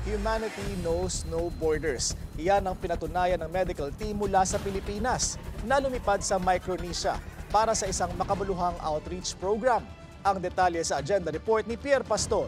Humanity Knows No Borders. Iyan ang pinatunayan ng medical team mula sa Pilipinas na lumipad sa Micronesia para sa isang makabuluhang outreach program. Ang detalye sa agenda report ni Pierre Pastor.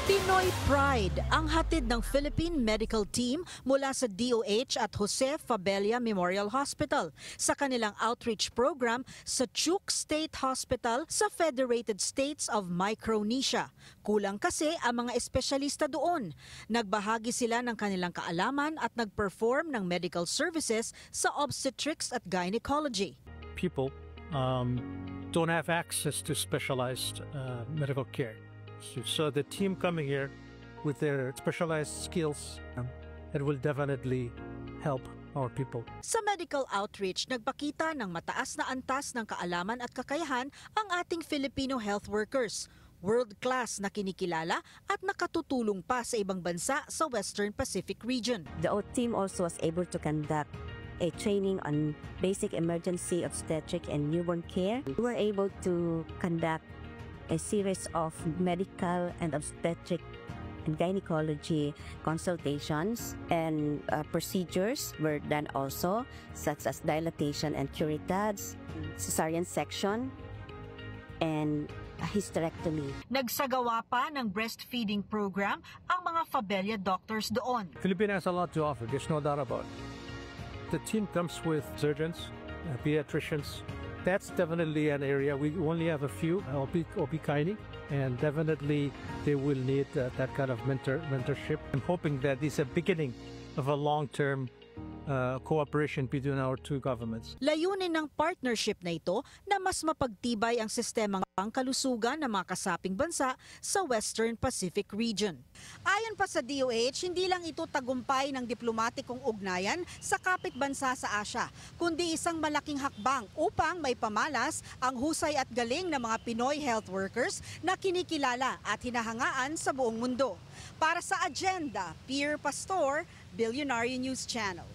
Pinoy Pride ang hatid ng Philippine Medical Team mula sa DOH at Jose Fabella Memorial Hospital sa kanilang outreach program sa Chuuk State Hospital sa Federated States of Micronesia. Kulang kasi ang mga espesyalista doon. Nagbahagi sila ng kanilang kaalaman at nag-perform ng medical services sa obstetrics at gynecology. People don't have access to specialized medical care. So the team coming here with their specialized skills, it will definitely help our people. Sa medical outreach, nagpakita ng mataas na antas ng kaalaman at kakayahan ang ating Filipino health workers. World-class na kinikilala at nakatutulong pa sa ibang bansa sa Western Pacific region. The team also was able to conduct a training on basic emergency obstetric and newborn care. We were able to conduct a series of medical and obstetric and gynecology consultations, and procedures were done also, such as dilatation and curettage, cesarean section, and a hysterectomy. Nagsagawa pa ng breastfeeding program ang mga Fabella doctors doon. Philippines has a lot to offer, there's no doubt about it. The team comes with surgeons, pediatricians. That's definitely an area. We only have a few, OB-GYN, and definitely they will need that kind of mentorship. I'm hoping that this is a beginning of a long-term cooperation between our two governments. Layunin ng partnership na ito na mas mapagtibay ang sistemang pangkalusugan ng mga kasaping bansa sa Western Pacific region. Ayon pa sa DOH, hindi lang ito tagumpay ng diplomatikong ugnayan sa kapitbansa sa Asia, kundi isang malaking hakbang upang may pamalas ang husay at galing ng mga Pinoy health workers na kinikilala at hinahangaan sa buong mundo. Para sa Agenda, Pierre Pastor, Billionaire News Channel.